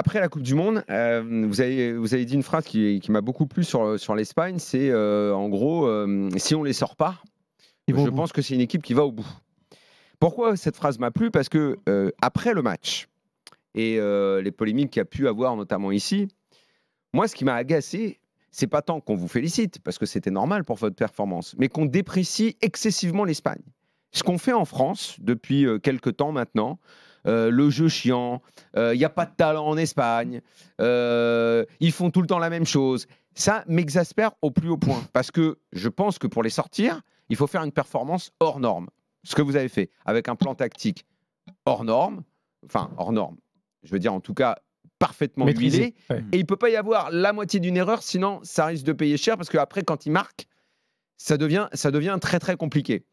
après la Coupe du Monde, vous avez dit une phrase qui m'a beaucoup plu sur l'Espagne, c'est en gros, si on les sort pas, je pense que c'est une équipe qui va au bout. Pourquoi cette phrase m'a plu? Parce que après le match et les polémiques qu'il y a pu avoir, notamment ici, moi, ce qui m'a agacé, c'est pas tant qu'on vous félicite, parce que c'était normal pour votre performance, mais qu'on déprécie excessivement l'Espagne. Ce qu'on fait en France depuis quelques temps maintenant, le jeu chiant, il n'y a pas de talent en Espagne, ils font tout le temps la même chose. Ça m'exaspère au plus haut point, parce que je pense que pour les sortir, il faut faire une performance hors norme. Ce que vous avez fait, avec un plan tactique hors norme, enfin hors norme, je veux dire en tout cas parfaitement huilé, et il ne peut pas y avoir la moitié d'une erreur, sinon ça risque de payer cher, parce qu'après quand il marque, ça devient très très compliqué.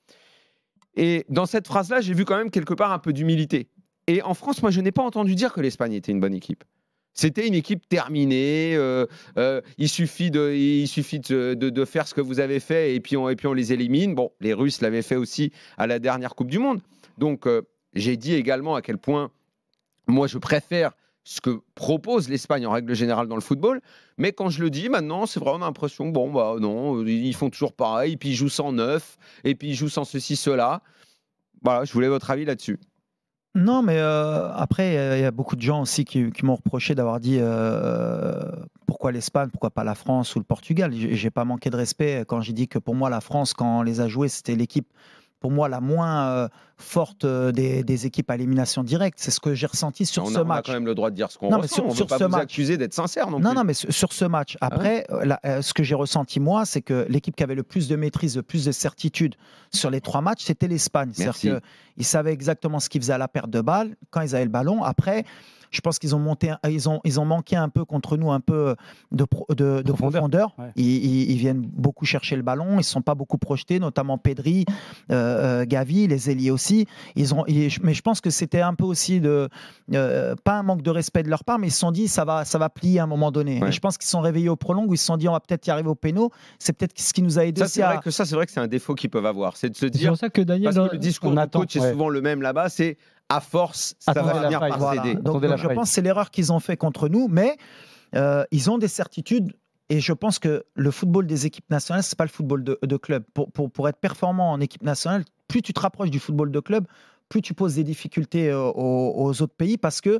Et dans cette phrase-là, j'ai vu quand même quelque part un peu d'humilité. Et en France, moi je n'ai pas entendu dire que l'Espagne était une bonne équipe. C'était une équipe terminée, il suffit de faire ce que vous avez fait et puis on les élimine. Bon, les Russes l'avaient fait aussi à la dernière Coupe du Monde. Donc j'ai dit également à quel point moi je préfère ce que propose l'Espagne en règle générale dans le football, mais quand je le dis maintenant, c'est vraiment l'impression, bon bah non, ils font toujours pareil, puis ils jouent sans neuf, et puis ils jouent sans ceci, cela. Voilà, je voulais votre avis là-dessus. Non, mais après, il y a beaucoup de gens aussi qui m'ont reproché d'avoir dit pourquoi l'Espagne, pourquoi pas la France ou le Portugal. J'ai pas manqué de respect quand j'ai dit que pour moi, la France, quand on les a joués, c'était l'équipe pour moi la moins forte des équipes à élimination directe. C'est ce que j'ai ressenti sur ce match. On a quand même le droit de dire ce qu'on ressent. On ne peut pas vous accuser d'être sincère non plus. Non, mais sur ce match. Après, ce que j'ai ressenti moi, c'est que l'équipe qui avait le plus de maîtrise, le plus de certitude sur les 3 matchs, c'était l'Espagne. C'est-à-dire qu'ils savaient exactement ce qu'ils faisaient à la perte de balle, quand ils avaient le ballon. Après, je pense qu'ils ont manqué un peu contre nous, un peu de profondeur. Ouais. Ils viennent beaucoup chercher le ballon, ils ne se sont pas beaucoup projetés, notamment Pedri, Gavi, les ailiers aussi. Mais je pense que c'était un peu aussi pas un manque de respect de leur part, mais ils se sont dit ça va plier à un moment donné. Ouais. Et je pense qu'ils se sont réveillés au prolong où ils se sont dit on va peut-être y arriver au péno. C'est peut-être ce qui nous a aidé. C'est vrai que c'est un défaut qu'ils peuvent avoir, c'est de se dire. C'est pour ça que Daniel, parce que le discours du coach est souvent le même là-bas, c'est à force, ça va finir par céder. Donc je pense que c'est l'erreur qu'ils ont fait contre nous, mais ils ont des certitudes. Et je pense que le football des équipes nationales, ce n'est pas le football de club. Pour être performant en équipe nationale, plus tu te rapproches du football de club, plus tu poses des difficultés aux autres pays parce que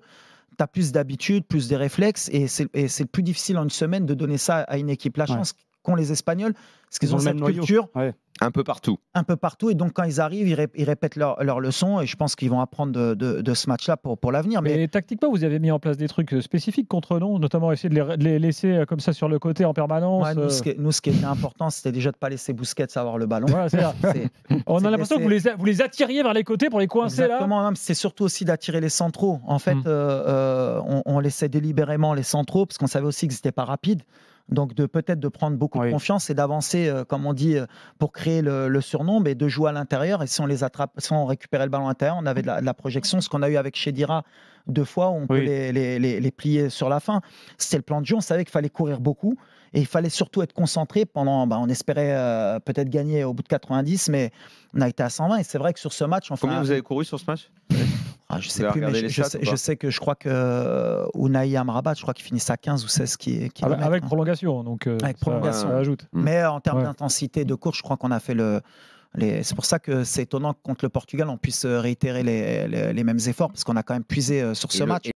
tu as plus d'habitude, plus des réflexes. Et c'est le plus difficile en une semaine de donner ça à une équipe. La chance qu'ont les Espagnols, parce qu'ils ont cette culture. Un peu partout. Un peu partout. Et donc, quand ils arrivent, ils répètent leurs leçons. Et je pense qu'ils vont apprendre de ce match-là pour l'avenir. Mais tactiquement, vous avez mis en place des trucs spécifiques contre nous, notamment essayer de les laisser comme ça sur le côté en permanence. Ouais, nous, ce qui était important, c'était déjà de ne pas laisser Busquets avoir le ballon. Ouais, on a l'impression que vous les attiriez vers les côtés pour les coincer. Exactement, là. C'est surtout aussi d'attirer les centraux. En fait, on laissait délibérément les centraux parce qu'on savait aussi qu'ils n'étaient pas rapides. Donc peut-être de prendre beaucoup de confiance et d'avancer, comme on dit, pour créer le surnombre et de jouer à l'intérieur. Et si on les attrape, si on récupérait le ballon à l'intérieur, on avait de la projection, ce qu'on a eu avec Chedira 2 fois, où on peut les plier sur la fin. C'était le plan de jeu, on savait qu'il fallait courir beaucoup et il fallait surtout être concentré pendant, on espérait peut-être gagner au bout de 90, mais on a été à 120 et c'est vrai que sur ce match... Combien vous avez couru sur ce match ? Je sais plus, mais je sais que je crois que Unai Amrabat, je crois qu'il finissait à 15 ou 16 kilomètres. Avec prolongation, donc avec prolongation. Ça ajoute. Mais en termes d'intensité de course, je crois qu'on a fait c'est pour ça que c'est étonnant que contre le Portugal, on puisse réitérer les mêmes efforts, parce qu'on a quand même puisé sur ce match.